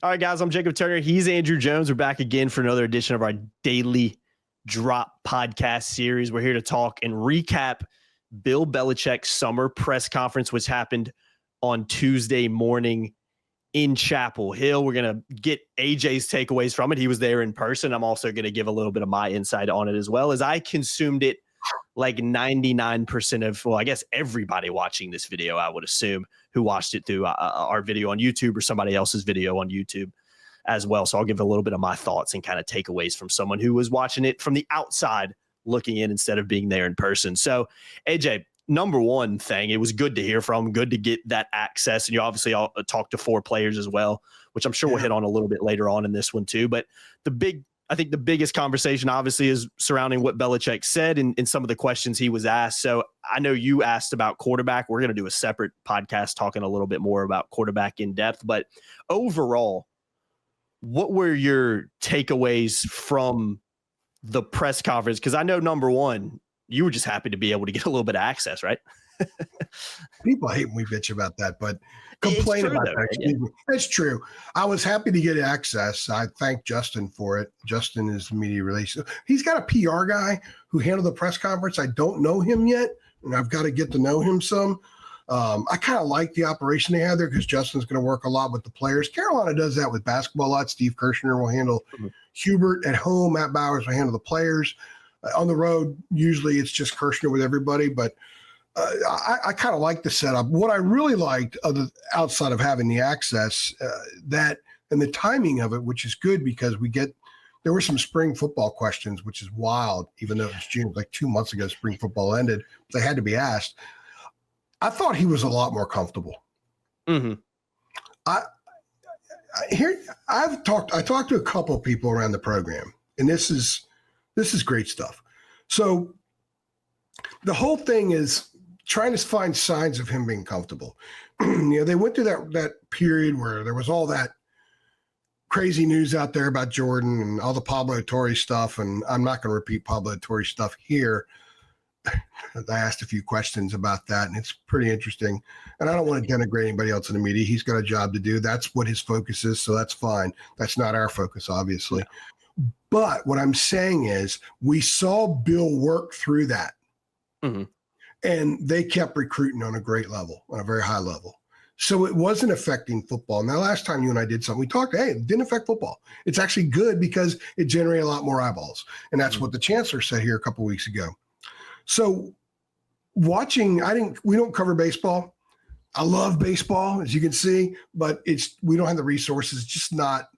All right, guys, I'm Jacob Turner. He's Andrew Jones. We're back again for another edition of our Daily Drop podcast series. We're here to talk and recap Bill Belichick's summer press conference, which happened on Tuesday morning in Chapel Hill. We're going to get AJ's takeaways from it. He was there in person. I'm also going to give a little bit of my insight on it as well, as I consumed it like 99% of, well, I guess everybody watching this video, I would assume, who watched it through our video on YouTube or somebody else's video on YouTube as well. So I'll give a little bit of my thoughts and kind of takeaways from someone who was watching it from the outside looking in instead of being there in person. So AJ, number one thing, it was good to hear from, good to get that access. And you obviously all talked to 4 players as well, which I'm sure we'll hit on a little bit later on in this one too. But I think the biggest conversation obviously is surrounding what Belichick said and some of the questions he was asked. So I know you asked about quarterback. We're going to do a separate podcast talking a little bit more about quarterback in depth. But overall, what were your takeaways from the press conference? Because I know, number one, you were just happy to be able to get a little bit of access, right? People hate when we bitch about that, but complain about that. Excuse me. It's true. I was happy to get access. I thank Justin for it. Justin is the media relations. He's got a PR guy who handled the press conference. I don't know him yet, and I've got to get to know him some. I kind of like the operation they have there because Justin's going to work a lot with the players. Carolina does that with basketball a lot. Steve Kirshner will handle Hubert at home. Matt Bowers will handle the players. On the road, usually it's just Kirshner with everybody, but I kind of like the setup. What I really liked, outside of having the access, that and the timing of it, which is good because there were some spring football questions, which is wild, even though it's June, like 2 months ago, spring football ended. They had to be asked. I thought he was a lot more comfortable. Mm-hmm. I talked to a couple of people around the program, and this is great stuff. So the whole thing is trying to find signs of him being comfortable. They went through that period where there was all that crazy news out there about Jordan and all the Pablo Torre stuff, and I'm not going to repeat Pablo Torre stuff here. I asked a few questions about that, and it's pretty interesting. And I don't want to denigrate anybody else in the media. He's got a job to do. That's what his focus is, so that's fine. That's not our focus, obviously. But what I'm saying is we saw Bill work through that. Mm-hmm. And they kept recruiting on a great level, on a very high level. So it wasn't affecting football. Now, last time you and I did something, we talked, hey, it didn't affect football. It's actually good because it generated a lot more eyeballs. And that's what the chancellor said here a couple of weeks ago. So watching, we don't cover baseball. I love baseball, as you can see, but we don't have the resources. It's just not,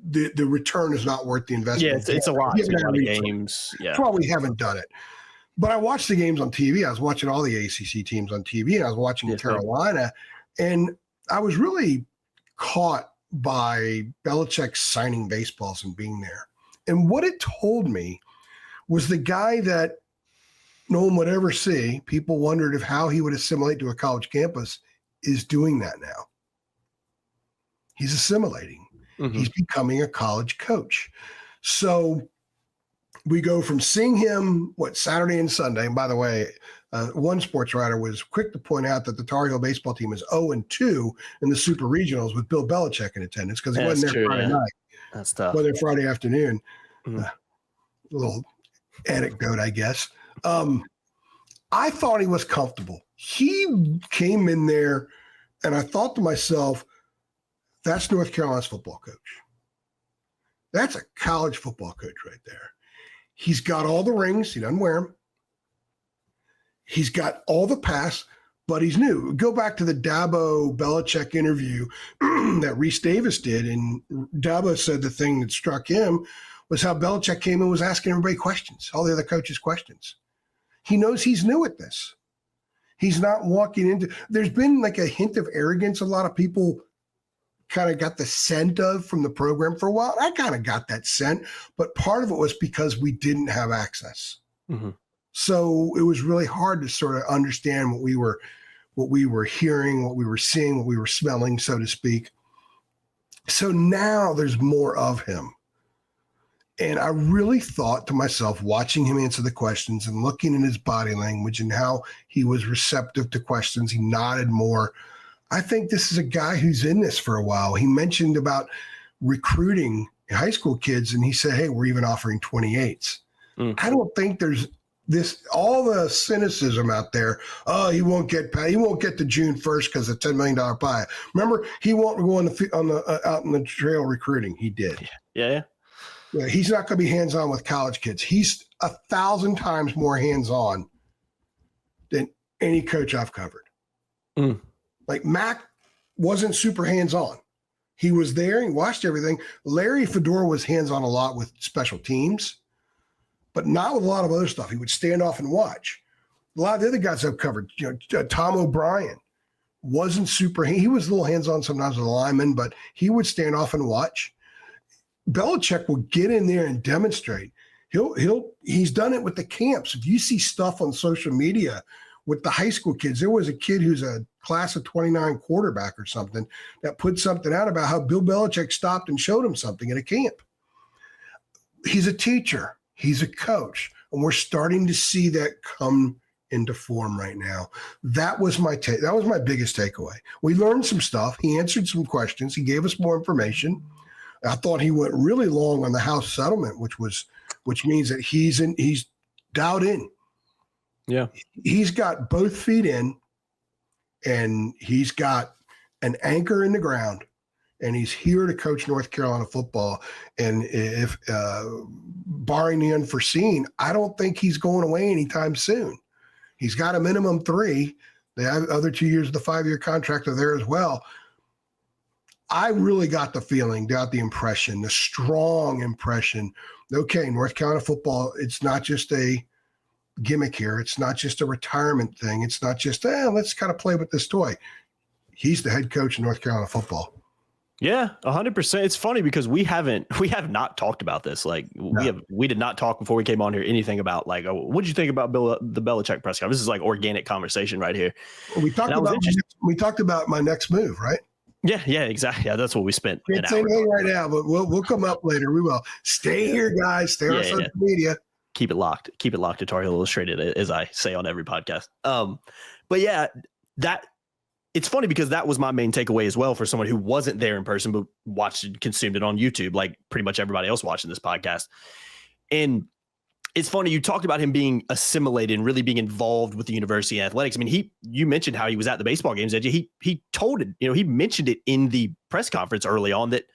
the return is not worth the investment. Yeah, it's a lot. It's a lot of games. Yeah. Probably haven't done it. But I watched the games on TV. I was watching all the ACC teams on TV, and I was watching Carolina, and I was really caught by Belichick signing baseballs and being there. And what it told me was the guy that no one would ever see, people wondered how he would assimilate to a college campus, is doing that now. He's assimilating. Mm-hmm. He's becoming a college coach. So we go from seeing him, Saturday and Sunday. And by the way, one sports writer was quick to point out that the Tar Heel baseball team is 0-2 in the Super Regionals with Bill Belichick in attendance because he wasn't there Friday night. That's tough. Wasn't there Friday afternoon. Mm-hmm. A little anecdote, I guess. I thought he was comfortable. He came in there, and I thought to myself, that's North Carolina's football coach. That's a college football coach right there. He's got all the rings. He doesn't wear them. He's got all the pass, but he's new. Go back to the Dabo Belichick interview that Reese Davis did, and Dabo said the thing that struck him was how Belichick came and was asking everybody questions, all the other coaches questions. He knows he's new at this. He's not walking into – there's been like a hint of arrogance a lot of people kind of got the scent of from the program for a while. I kind of got that scent, but part of it was because we didn't have access. Mm-hmm. So it was really hard to sort of understand what we were hearing, what we were seeing, what we were smelling, so to speak. So now there's more of him. And I really thought to myself, watching him answer the questions and looking in his body language and how he was receptive to questions, he nodded more. I think this is a guy who's in this for a while. He mentioned about recruiting high school kids, and he said, hey, we're even offering 28s. I don't think there's all the cynicism out there. Oh, he won't get to June 1st because of $10 million pie. Remember, he won't go out in the trail recruiting. He did. Yeah. He's not going to be hands-on with college kids. He's 1,000 times more hands-on than any coach I've covered. Like Mac wasn't super hands-on. He was there. He watched everything. Larry Fedora was hands-on a lot with special teams, but not with a lot of other stuff. He would stand off and watch. A lot of the other guys I've covered, Tom O'Brien wasn't super. He was a little hands-on sometimes with a lineman, but he would stand off and watch. Belichick will get in there and demonstrate. He's done it with the camps. If you see stuff on social media with the high school kids, there was a kid who's a class of 29 quarterback or something that put something out about how Bill Belichick stopped and showed him something at a camp. He's a teacher. He's a coach. And we're starting to see that come into form right now. That was my that was my biggest takeaway. We learned some stuff. He answered some questions. He gave us more information. I thought he went really long on the house settlement, which means that he's dialed in. Yeah. He's got both feet in, and he's got an anchor in the ground, and he's here to coach North Carolina football. And if barring the unforeseen, I don't think he's going away anytime soon. He's got a minimum 3. The other 2 years of the 5-year contract are there as well. I really got the feeling, got the impression, the strong impression, okay, North Carolina football, it's not just a gimmick here. It's not just a retirement thing. It's not just, let's kind of play with this toy. He's the head coach of North Carolina football. Yeah, 100%. It's funny because we have not talked about this. Like we did not talk before we came on here anything about like, what did you think about the Belichick press conference? This is like organic conversation right here. Well, we talked about my next move, right? Yeah, exactly. Yeah, that's what we spent. Can't say anything right now, but we'll come up later. We will. Stay here, guys. Stay on social media. Keep it locked. Keep it locked to Tar Heel Illustrated, as I say on every podcast. But yeah, that it's funny because that was my main takeaway as well for someone who wasn't there in person, but watched and consumed it on YouTube, like pretty much everybody else watching this podcast. And it's funny, you talked about him being assimilated and really being involved with the university athletics. I mean, you mentioned how he was at the baseball games. He told it, he mentioned it in the press conference early on that,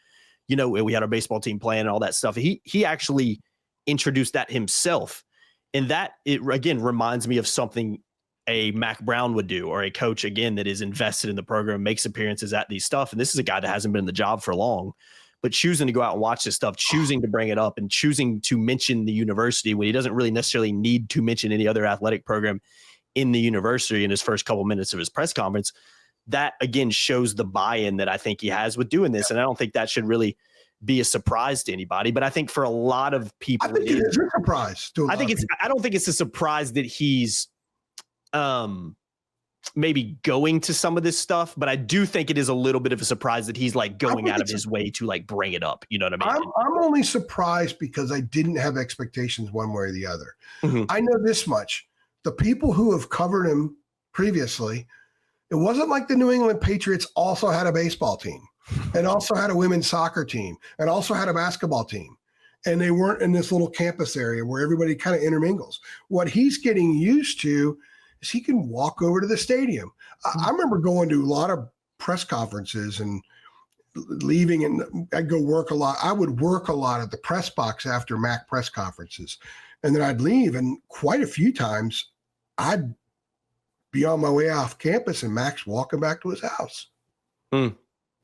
we had our baseball team playing and all that stuff. He actually introduced that himself. And that, it again reminds me of something a Mac Brown would do, or a coach, again, that is invested in the program, makes appearances at these stuff. And this is a guy that hasn't been in the job for long, but choosing to go out and watch this stuff, choosing to bring it up and choosing to mention the university when he doesn't really necessarily need to mention any other athletic program in the university in his first couple minutes of his press conference. That again shows the buy-in that I think he has with doing this. And I don't think that should really be a surprise to anybody, but I think for a lot of people, I think it is a surprise. I don't think it's a surprise that he's maybe going to some of this stuff, but I do think it is a little bit of a surprise that he's like going out of his way to like bring it up. You know what I mean? I'm only surprised because I didn't have expectations one way or the other. Mm-hmm. I know this much. The people who have covered him previously, it wasn't like the New England Patriots also had a baseball team and also had a women's soccer team and also had a basketball team. And they weren't in this little campus area where everybody kind of intermingles. What he's getting used to is he can walk over to the stadium. I remember going to a lot of press conferences and leaving, and I'd go work a lot. I would work a lot at the press box after Mac press conferences. And then I'd leave, and quite a few times I'd be on my way off campus and Mac's walking back to his house. I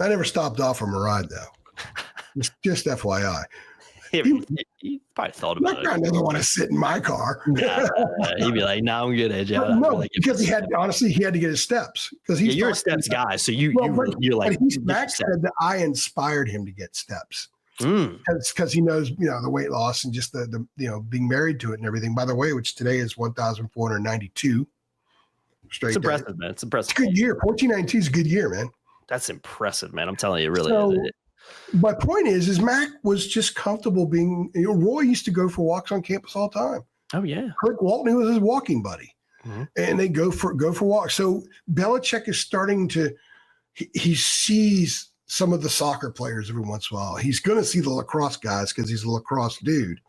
never stopped off from a ride, though. Just FYI. He probably thought about it. I never want to sit in my car. He'd be like, "No, I'm good, Edge." No, because he had to get his steps. Because you're a steps guy, so you're like. Max said that I inspired him to get steps because he knows the weight loss and just the being married to it and everything. By the way, which today is 1,492 straight. It's impressive, days. Man. It's impressive. It's a good year. 1492 is a good year, man. That's impressive, man. I'm telling you, it really is. My point is Mac was just comfortable being. Roy used to go for walks on campus all the time. Oh yeah, Kirk Walton was his walking buddy, and they go for walks. So Belichick is starting to he sees some of the soccer players every once in a while. He's going to see the lacrosse guys because he's a lacrosse dude.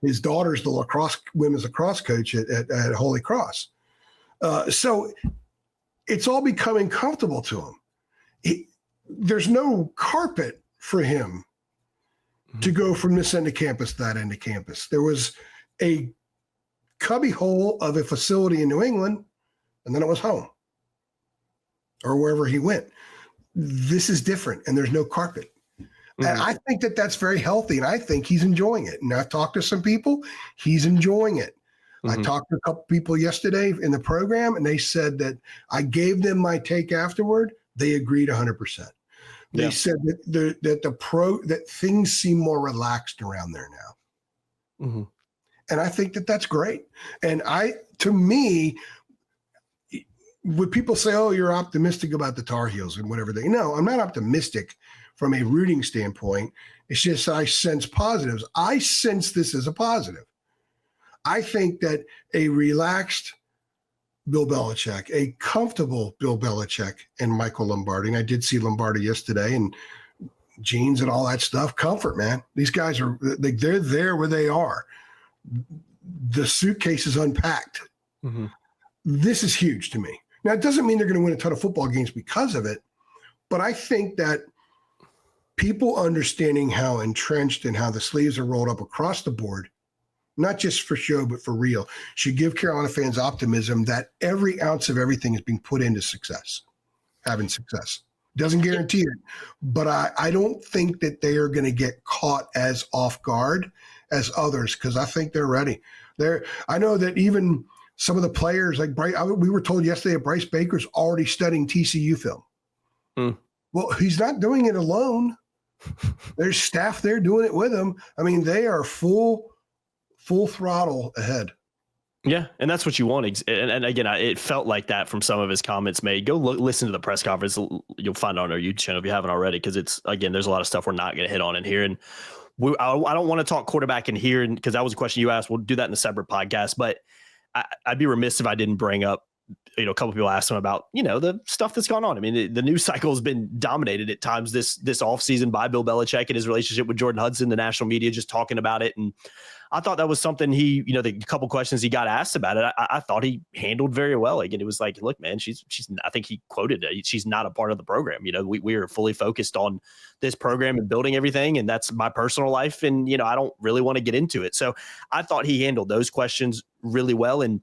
His daughter's the women's lacrosse coach at Holy Cross. So it's all becoming comfortable to him. There's no carpet for him to go from this end of campus to that end of campus. There was a cubby hole of a facility in New England, and then it was home or wherever he went. This is different, and there's no carpet. Mm-hmm. And I think that that's very healthy, and I think he's enjoying it. And I've talked to some people. He's enjoying it. Mm-hmm. I talked to a couple people yesterday in the program, and they said that I gave them my take afterward. They agreed 100%. They said that things seem more relaxed around there now. Mm-hmm. And I think that that's great. And to me, when people say, oh, you're optimistic about the Tar Heels and whatever no, I'm not optimistic from a rooting standpoint. It's just I sense positives. I sense this as a positive. I think that a relaxed Bill Belichick, a comfortable Bill Belichick and Michael Lombardi, and I did see Lombardi yesterday and jeans and all that stuff, comfort, man. These guys they're there where they are. The suitcase is unpacked. Mm-hmm. This is huge to me. Now, it doesn't mean they're going to win a ton of football games because of it, but I think that people understanding how entrenched and how the sleeves are rolled up across the board, not just for show, but for real, should give Carolina fans optimism that every ounce of everything is being put into success, having success. Doesn't guarantee it, but I don't think that they are going to get caught as off guard as others because I think they're ready. I know that even some of the players, like we were told yesterday that Bryce Baker's already studying TCU film. Well, he's not doing it alone. There's staff there doing it with him. I mean, they are full throttle ahead. Yeah, and that's what you want. And again, it felt like that from some of his comments made. Go listen to the press conference. You'll find it on our YouTube channel if you haven't already, because there's a lot of stuff we're not going to hit on in here. And I don't want to talk quarterback in here because that was a question you asked. We'll do that in a separate podcast. But I'd be remiss if I didn't bring up, a couple people asked him about, the stuff that's gone on. I mean, the news cycle has been dominated at times this offseason by Bill Belichick and his relationship with Jordan Hudson, the national media just talking about it. And I thought that was something the couple questions he got asked about it, I thought he handled very well. Again, it was like, look, man, she's I think he quoted it. She's not a part of the program. We are fully focused on this program and building everything. And that's my personal life. And, I don't really want to get into it. So I thought he handled those questions really well. And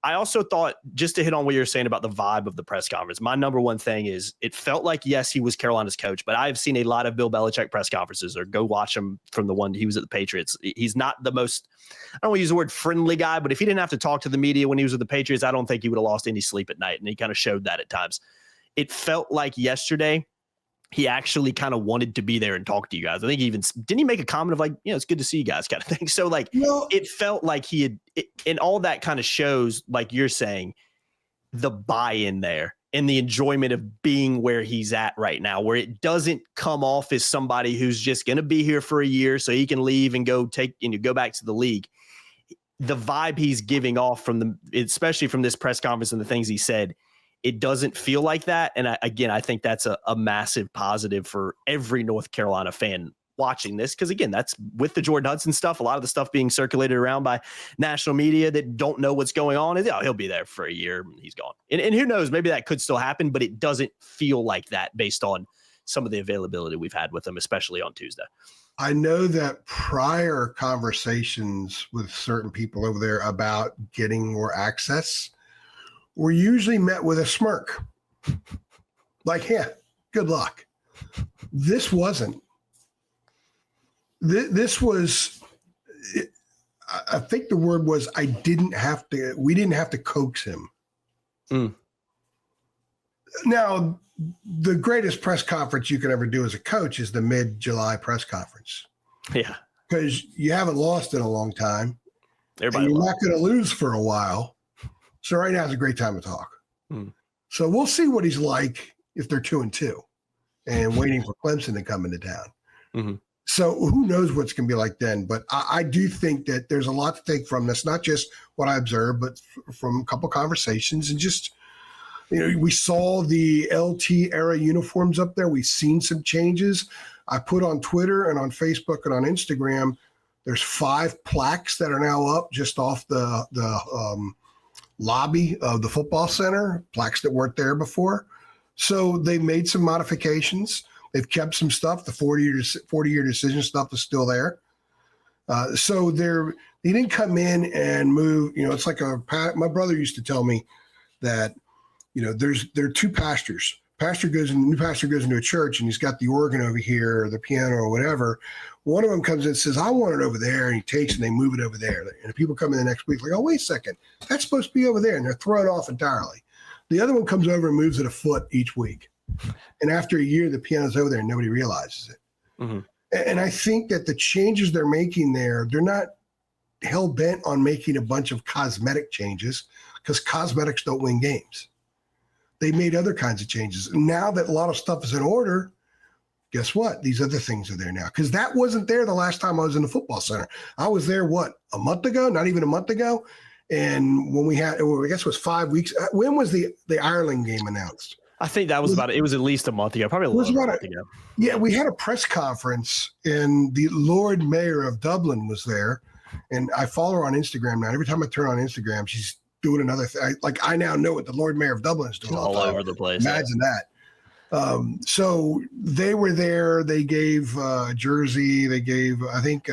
I also thought, just to hit on what you're saying about the vibe of the press conference, my number one thing is it felt like, yes, he was Carolina's coach, but I've seen a lot of Bill Belichick press conferences, or go watch him from the one he was at the Patriots. He's not the most, I don't want to use the word friendly guy, but if he didn't have to talk to the media when he was with the Patriots, I don't think he would have lost any sleep at night. And he kind of showed that at times. It felt like yesterday he actually kind of wanted to be there and talk to you guys. I think didn't he make a comment of like, it's good to see you guys kind of thing. So like, it felt like he had, and all that kind of shows, like you're saying, the buy-in there and the enjoyment of being where he's at right now, where it doesn't come off as somebody who's just going to be here for a year so he can leave and go back to the league. The vibe he's giving off especially from this press conference and the things he said, it doesn't feel like that. And I think that's a massive positive for every North Carolina fan watching this. Because again, that's with the Jordan Hudson stuff, a lot of the stuff being circulated around by national media that don't know what's going on is, he'll be there for a year and he's gone. And who knows, maybe that could still happen, but it doesn't feel like that based on some of the availability we've had with him, especially on Tuesday. I know that prior conversations with certain people over there about getting more access were usually met with a smirk. Like, yeah, good luck. This wasn't. This was, I think the word was, we didn't have to coax him. Now, the greatest press conference you can ever do as a coach is the mid-July press conference. Yeah. Because you haven't lost in a long time. Everybody and you're not going to lose for a while. So right now is a great time to talk. So we'll see what he's like if they're 2-2 and waiting for Clemson to come into town. Mm-hmm. So who knows what's going to be like then. But I do think that there's a lot to take from this, not just what I observed, but from a couple conversations and just We saw the LT era uniforms up there. We've seen some changes. I put on Twitter and on Facebook and on Instagram, there's 5 plaques that are now up just off the lobby of the football center, plaques that weren't there before. So they made some modifications. They've kept some stuff. The 40-year decision stuff is still there. So they didn't come in and move. It's like my brother used to tell me that, there are 2 pastors. New pastor goes into a church and he's got the organ over here or the piano or whatever. One of them comes in and says, I want it over there. And he takes and they move it over there. And people come in the next week like, oh, wait a second. That's supposed to be over there. And they're thrown off entirely. The other one comes over and moves it a foot each week. And after a year, the piano's over there and nobody realizes it. Mm-hmm. And I think that the changes they're making there, they're not hell-bent on making a bunch of cosmetic changes because cosmetics don't win games. They made other kinds of changes. And now that a lot of stuff is in order, guess what? These other things are there now. Because that wasn't there the last time I was in the football center. I was there, a month ago? Not even a month ago. And when I guess it was 5 weeks. When was the Ireland game announced? I think that was it was at least a month ago, probably a month ago. Yeah, we had a press conference and the Lord Mayor of Dublin was there. And I follow her on Instagram now. Every time I turn on Instagram, she's doing another thing. I now know what the Lord Mayor of Dublin is doing all over the place. Imagine that. So they were there. They gave a jersey. They gave, I think,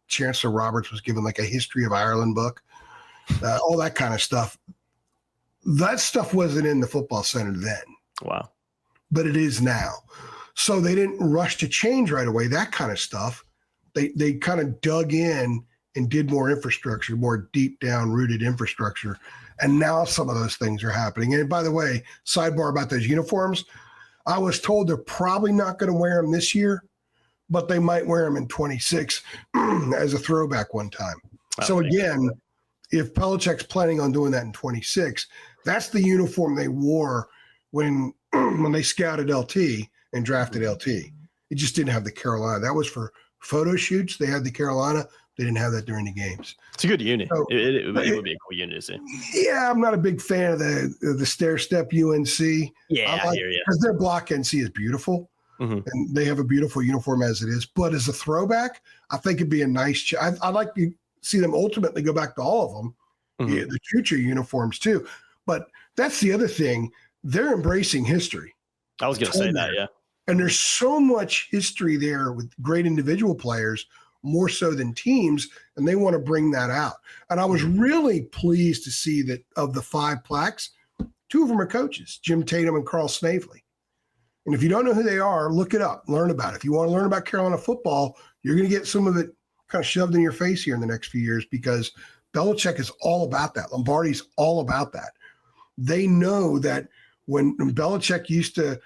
Chancellor Roberts was given like a history of Ireland book, all that kind of stuff. That stuff wasn't in the football center then. Wow. But it is now. So they didn't rush to change right away, that kind of stuff. They kind of dug in and did more infrastructure, more deep down rooted infrastructure. And now some of those things are happening. And by the way, sidebar about those uniforms, I was told they're probably not going to wear them this year, but they might wear them in 26 as a throwback one time. So again, if Belichick's planning on doing that in 26, that's the uniform they wore when they scouted LT and drafted LT. It just didn't have the Carolina. That was for photo shoots. They had the Carolina. They didn't have that during the games. It's a good unit. So, it would be a cool unit to see. Yeah, I'm not a big fan of the stair-step UNC. Yeah, I hear you. Because their block NC is beautiful, and they have a beautiful uniform as it is. But as a throwback, I think it'd be a nice I'd like to see them ultimately go back to all of them, the future uniforms too. But that's the other thing. They're embracing history. I was going to say that, yeah. And there's so much history there with great individual players, more so than teams, and they want to bring that out. And I was really pleased to see that of the 5 plaques, 2 of them are coaches, Jim Tatum and Carl Snavely. And if you don't know who they are, look it up, learn about it. If you want to learn about Carolina football, you're going to get some of it kind of shoved in your face here in the next few years because Belichick is all about that. Lombardi's all about that. They know that when Belichick used to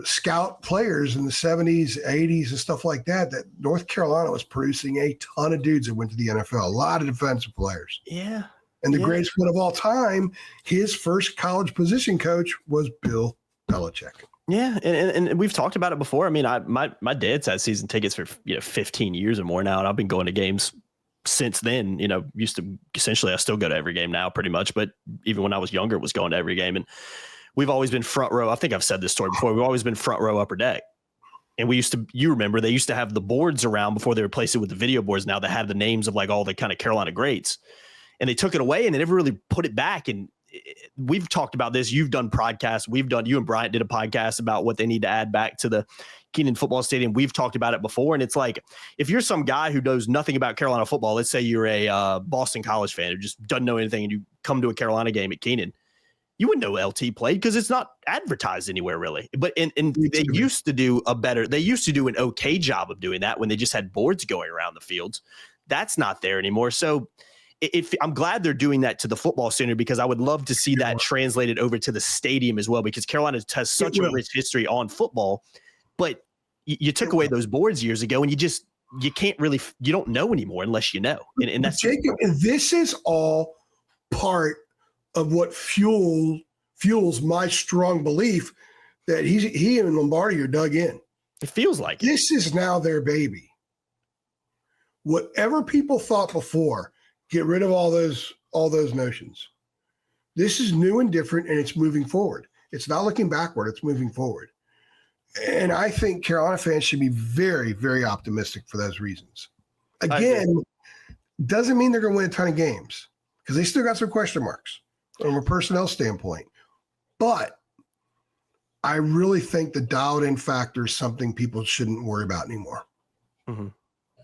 scout players in the 70s, 80s, and stuff like that, that North Carolina was producing a ton of dudes that went to the NFL, a lot of defensive players. Yeah. And the greatest one of all time, his first college position coach was Bill Belichick. Yeah, and we've talked about it before. I mean, my dad's had season tickets for 15 years or more now, and I've been going to games since then. Used to essentially, I still go to every game now, pretty much. But even when I was younger, was going to every game, and we've always been front row. I think I've said this story before. We've always been front row, upper deck, and you remember they used to have the boards around before they replaced it with the video boards. Now they have the names of like all the kind of Carolina greats, and they took it away and they never really put it back. And we've talked about this. You've done podcasts. You and Bryant did a podcast about what they need to add back to the Keenan Football Stadium. We've talked about it before. And it's like, if you're some guy who knows nothing about Carolina football, let's say you're a Boston College fan who just doesn't know anything, and you come to a Carolina game at Keenan, you wouldn't know LT played because it's not advertised anywhere really. But and they used to do an okay job of doing that when they just had boards going around the fields. That's not there anymore. So I'm glad they're doing that to the football center because I would love to see that translated over to the stadium as well, because Carolina has such a rich history on football, but you took away those boards years ago and you can't really, you don't know anymore unless you know. And that's Jacob, and this is all part of what fuels my strong belief that he and Lombardi are dug in. It feels like this is now their baby. Whatever people thought before, get rid of all those notions. This is new and different, and it's moving forward. It's not looking backward. It's moving forward. And I think Carolina fans should be very, very optimistic for those reasons. Again, doesn't mean they're going to win a ton of games because they still got some question marks from a personnel standpoint. But I really think the dialed-in factor is something people shouldn't worry about anymore. Mm-hmm.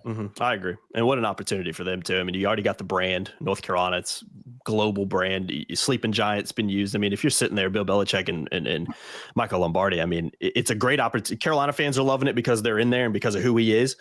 Mm-hmm. I agree. And what an opportunity for them, too. I mean, you already got the brand, North Carolina. It's global brand. Sleeping Giant's been used. I mean, if you're sitting there, Bill Belichick and Michael Lombardi, I mean, it's a great opportunity. Carolina fans are loving it because they're in there and because of who he is.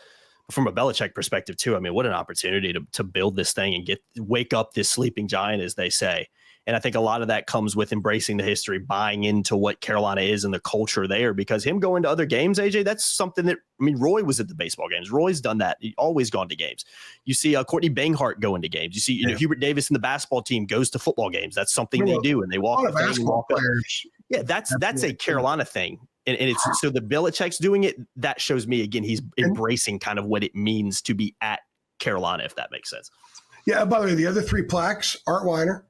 But from a Belichick perspective, too, I mean, what an opportunity to build this thing and wake up this sleeping giant, as they say. And I think a lot of that comes with embracing the history, buying into what Carolina is and the culture there, because him going to other games, AJ, that's something that, I mean, Roy was at the baseball games. Roy's done that. He's always gone to games. You see Courtney Banghart going to games. You see, Hubert Davis and the basketball team goes to football games. That's something they do. And they walk the basketball players. Yeah, that's a Carolina thing. And it's so the Belichick's doing it. That shows me, again, he's embracing kind of what it means to be at Carolina, if that makes sense. Yeah, by the way, the other three plaques, Art Weiner,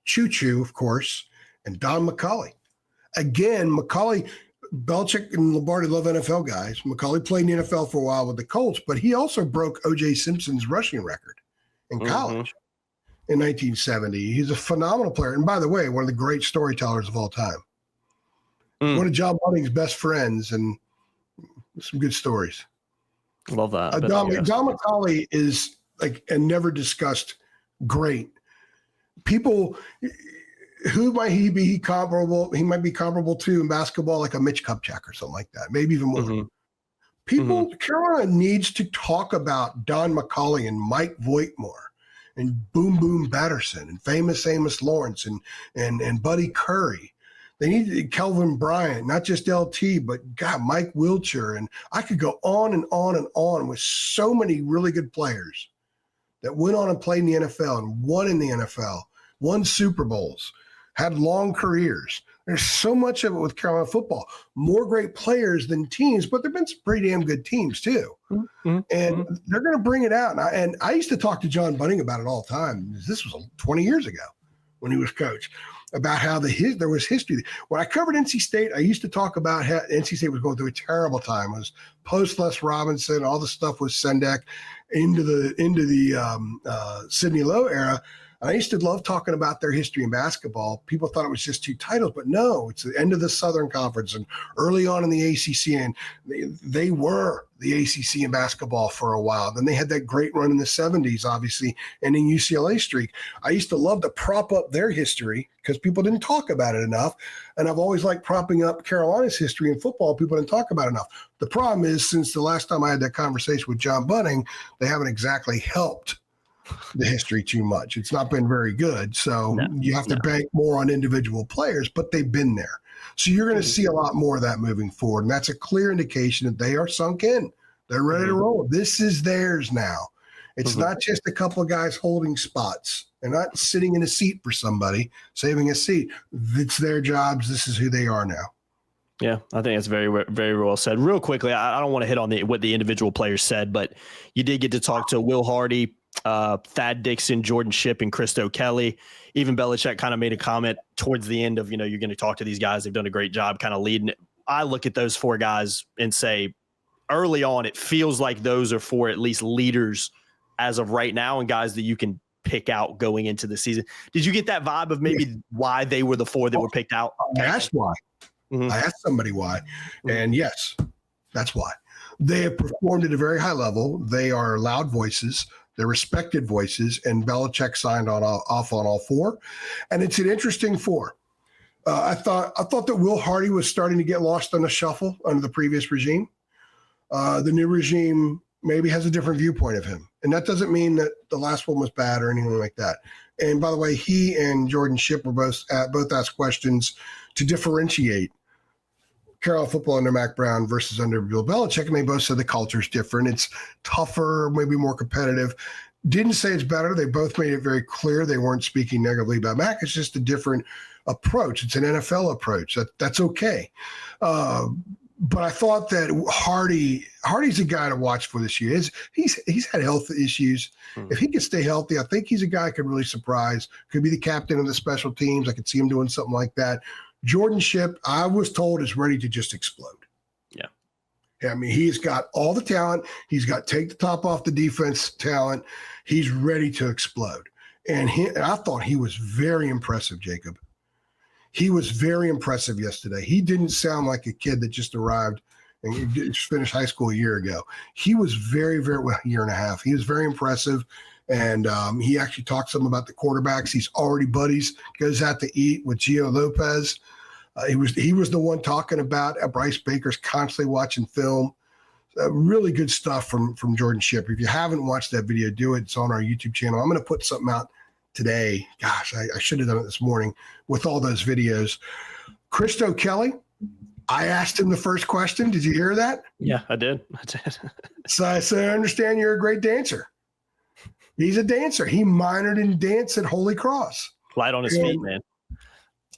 Choo Choo, of course, and Don McCauley. Again, McCauley, Belichick and Lombardi love NFL guys. McCauley played in the NFL for a while with the Colts, but he also broke O.J. Simpson's rushing record in college in 1970. He's a phenomenal player. And by the way, one of the great storytellers of all time. One of John Bunning's best friends, and some good stories. Love that. Don McCauley is like a never discussed great. People, who might he be comparable? He might be comparable to in basketball, like a Mitch Kupchak or something like that, maybe even more. People, Carolina needs to talk about Don McCauley and Mike Voigt more, and Boom Boom Batterson, and famous Amos Lawrence, and Buddy Curry. They need Kelvin Bryant, not just LT, but God, Mike Wiltshire, and I could go on and on and on with so many really good players that went on and played in the NFL and won in the NFL, won Super Bowls, had long careers. There's so much of it with Carolina football. More great players than teams, but there have been some pretty damn good teams too. And they're going to bring it out. And I used to talk to John Bunning about it all the time. This was 20 years ago when he was coach, about how there was history. When I covered NC State, I used to talk about how NC State was going through a terrible time. It was post Les Robinson, all the stuff with Sendek into the Sidney Lowe era. And I used to love talking about their history in basketball. People thought it was just two titles, but no, it's the end of the Southern Conference and early on in the ACC. And they were the ACC in basketball for a while. Then they had that great run in the 70s, obviously, and in UCLA streak. I used to love to prop up their history because people didn't talk about it enough. And I've always liked propping up Carolina's history in football. People didn't talk about it enough. The problem is, since the last time I had that conversation with John Bunning, they haven't exactly helped the history too much. It's not been very good. So you have to bank more on individual players, but they've been there. So you're going to see a lot more of that moving forward. And that's a clear indication that they are sunk in. They're ready to roll. This is theirs now. It's not just a couple of guys holding spots. They're not sitting in a seat for somebody, saving a seat. It's their jobs. This is who they are now. Yeah, I think that's very, very well said. Real quickly, I don't want to hit on what the individual players said, but you did get to talk to Will Hardy, Thad Dixon, Jordan Shipp, and Christo Kelly. Even Belichick kind of made a comment towards the end of, you're going to talk to these guys. They've done a great job kind of leading it. I look at those four guys and say, early on, it feels like those are four at least leaders as of right now and guys that you can pick out going into the season. Did you get that vibe of maybe why they were the four that were picked out? I asked why. I asked somebody why. And yes, that's why. They have performed at a very high level. They are loud voices. They're respected voices. And Belichick signed off on all four. And it's an interesting four. I thought that Will Hardy was starting to get lost on the shuffle under the previous regime. The new regime maybe has a different viewpoint of him. And that doesn't mean that the last one was bad or anything like that. And by the way, he and Jordan Shipp were both asked questions to differentiate Carolina football under Mac Brown versus under Bill Belichick. And they both said the culture's different. It's tougher, maybe more competitive. Didn't say it's better. They both made it very clear they weren't speaking negatively about Mac. It's just a different approach. It's an NFL approach. That's okay. But I thought that Hardy's a guy to watch for this year. He's had health issues. If he can stay healthy, I think he's a guy who could really surprise. Could be the captain of the special teams. I could see him doing something like that. Jordan Shipp, I was told, is ready to just explode. Yeah. I mean, he's got all the talent. He's got take the top off the defense talent. He's ready to explode. And I thought he was very impressive, Jacob. He was very impressive yesterday. He didn't sound like a kid that just arrived and just finished high school a year ago. He was very, well, a year and a half. He was very impressive. And he actually talked some about the quarterbacks. He's already buddies, goes out to eat with Gio Lopez. He was the one talking about Bryce Baker's constantly watching film. Really good stuff from Jordan Shipp. If you haven't watched that video, do it. It's on our YouTube channel. I'm going to put something out today. Gosh, I should have done it this morning with all those videos. Christo Kelly, I asked him the first question. Did you hear that? Yeah, I did. So I said, I understand you're a great dancer. He's a dancer. He minored in dance at Holy Cross. Light on his feet, man.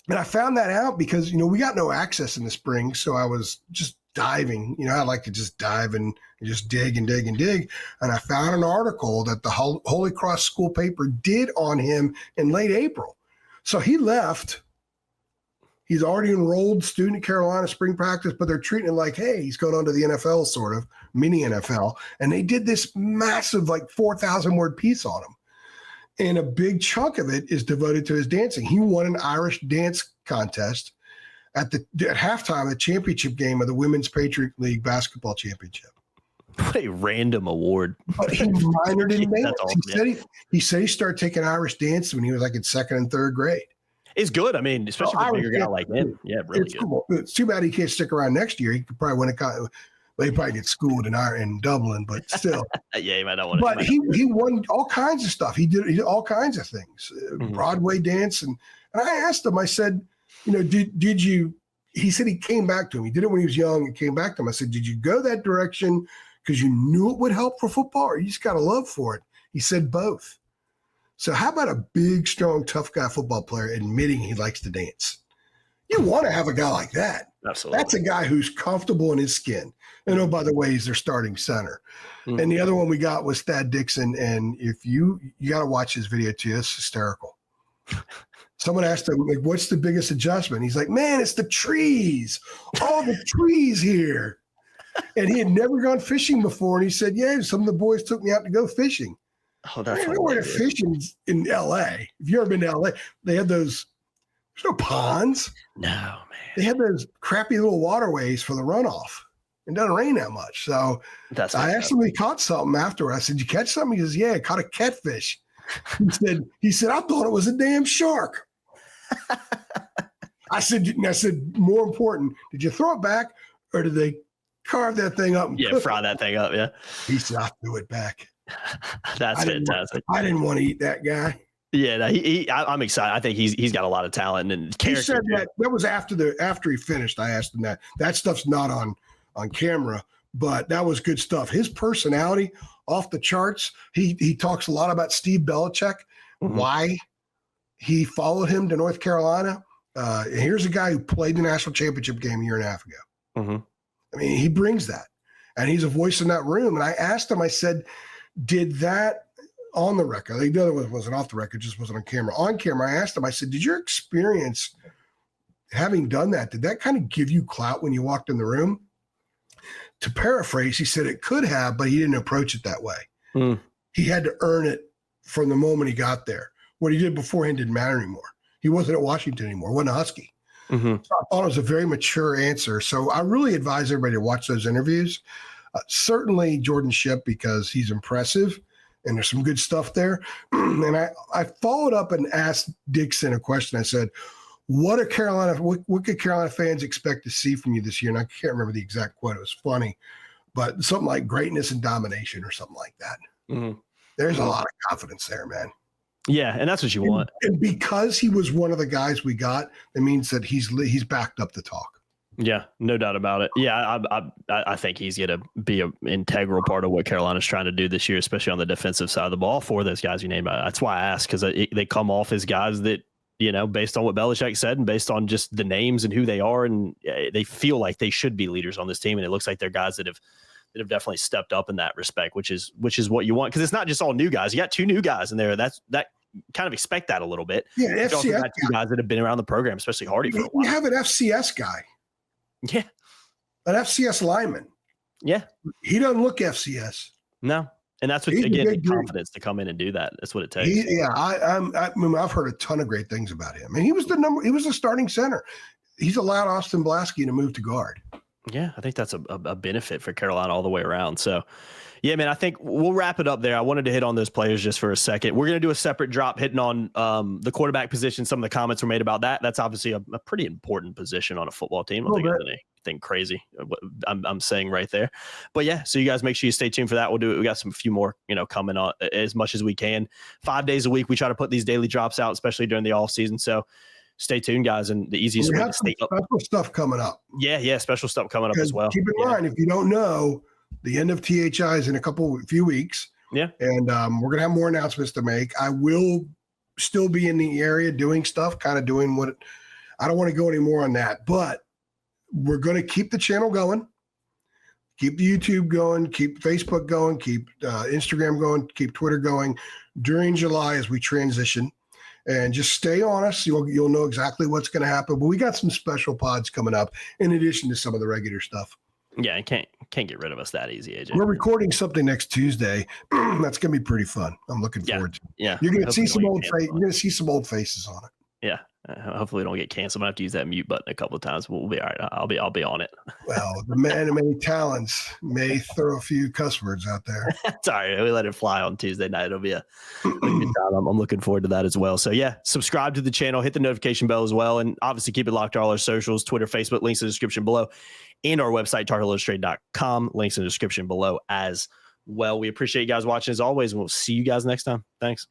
And I found that out because, we got no access in the spring. So I was just diving. I like to just dive and just dig and dig and dig. And I found an article that the Holy Cross school paper did on him in late April. So he left. He's already enrolled student at Carolina spring practice, but they're treating it like, hey, he's going on to the NFL, sort of mini NFL. And they did this massive, 4,000 word piece on him. And a big chunk of it is devoted to his dancing. He won an Irish dance contest at halftime, the championship game of the Women's Patriot League basketball championship. What a random award. But he minored in dance. Awesome, he said he started taking Irish dance when he was in second and third grade. It's good. I mean, especially for a bigger guy like him. Yeah, really good. Cool. It's too bad he can't stick around next year. He could probably win he probably get schooled in Dublin, but still. Yeah, he might not want to. But he won all kinds of stuff. He did all kinds of things, Broadway dance. And I asked him, I said, did you, he said he came back to him. He did it when he was young and came back to him. I said, did you go that direction because you knew it would help for football or you just got a love for it? He said both. So how about a big, strong, tough guy football player admitting he likes to dance? You want to have a guy like that. Absolutely. That's a guy who's comfortable in his skin. And oh, by the way, he's their starting center. And the other one we got was Thad Dixon. And if you got to watch his video too, it's hysterical. Someone asked him, what's the biggest adjustment? He's like, man, it's the trees. All the trees here. And he had never gone fishing before. And he said, yeah, some of the boys took me out to go fishing. Oh, that's we were fishing in L.A. If you've ever been to L.A., they had there's no ponds. No, man. They had those crappy little waterways for the runoff. It doesn't rain that much. So I asked him if he caught something afterward. I said, you catch something? He goes, yeah, I caught a catfish. He said, I thought it was a damn shark. I said, more important, did you throw it back or did they carve that thing up? And fry that thing up, yeah. He said, I threw it back. That's fantastic. I didn't want to eat that guy. Yeah, no, I'm excited. I think he's got a lot of talent and character. He said that was after he finished. I asked him that. That stuff's not on camera, but that was good stuff. His personality off the charts. He talks a lot about Steve Belichick, why he followed him to North Carolina. Here's a guy who played the national championship game a year and a half ago. I mean, he brings that, and he's a voice in that room. And I asked him, I said, did that on the record? The other one wasn't off the record, just wasn't on camera. On camera, I asked him, I said, did your experience having done that, did that kind of give you clout when you walked in the room? To paraphrase, he said it could have, but he didn't approach it that way. He had to earn it from the moment he got there. What he did beforehand didn't matter anymore. He wasn't at Washington anymore, wasn't a Husky. So I thought it was a very mature answer. So I really advise everybody to watch those interviews. Certainly Jordan Shipp, because he's impressive and there's some good stuff there. And I followed up and asked Dixon a question. I said, what could Carolina fans expect to see from you this year? And I can't remember the exact quote. It was funny, but something like greatness and domination or something like that. There's a lot of confidence there, man. Yeah, and that's what you want. And because he was one of the guys we got, it means that he's backed up the talk. Yeah, no doubt about it. Yeah, I think he's going to be an integral part of what Carolina's trying to do this year, especially on the defensive side of the ball. For those guys you named, that's why I asked, because they come off as guys that based on what Belichick said and based on just the names and who they are, and they feel like they should be leaders on this team. And it looks like they're guys that have definitely stepped up in that respect, which is what you want. Cause it's not just all new guys. You got 2 new guys in there. That kind of expect that a little bit. Yeah. You also got 2 guys that have been around the program, especially Hardy for a while. You have an FCS guy. Yeah. An FCS lineman. Yeah. He doesn't look FCS. No. And that's what, again, the confidence to come in and do that. That's what it takes. I've heard a ton of great things about him. And he was the starting center. He's allowed Austin Blasky to move to guard. Yeah, I think that's a benefit for Carolina all the way around. So, yeah, man, I think we'll wrap it up there. I wanted to hit on those players just for a second. We're going to do a separate drop hitting on the quarterback position. Some of the comments were made about that. That's obviously a pretty important position on a football team. I don't think it's anything crazy I'm saying right there. But, yeah, so you guys make sure you stay tuned for that. We'll do it. We got a few more, coming on as much as we can. 5 days a week, we try to put these daily drops out, especially during the off season. So, stay tuned, guys, and the easiest way to stay up. Special stuff coming up. Yeah, special stuff coming up as well. Keep in mind, if you don't know, the end of THI is in a few weeks. Yeah, and we're gonna have more announcements to make. I will still be in the area doing stuff, kind of doing what. I don't want to go any more on that, but we're gonna keep the channel going, keep the YouTube going, keep Facebook going, keep Instagram going, keep Twitter going during July as we transition. And just stay on us. You'll know exactly what's going to happen. But we got some special pods coming up in addition to some of the regular stuff. Yeah, can't get rid of us that easy, AJ. We're recording something next Tuesday. That's going to be pretty fun. I'm looking forward to it. Yeah, you're going to see some old faces. You're going to see some old faces on it. Yeah. Hopefully we don't get canceled. I'm gonna have to use that mute button a couple of times. We'll be all right. I'll be on it. Well, the man of many talents may throw a few cuss words out there. Sorry, we let it fly on Tuesday night. It'll be a good time. I'm looking forward to that as well. So yeah, subscribe to the channel, hit the notification bell as well, and obviously keep it locked to all our socials, Twitter, Facebook, links in the description below, and our website, targetillustrated.com, links in the description below as well. We appreciate you guys watching as always, and we'll see you guys next time. Thanks.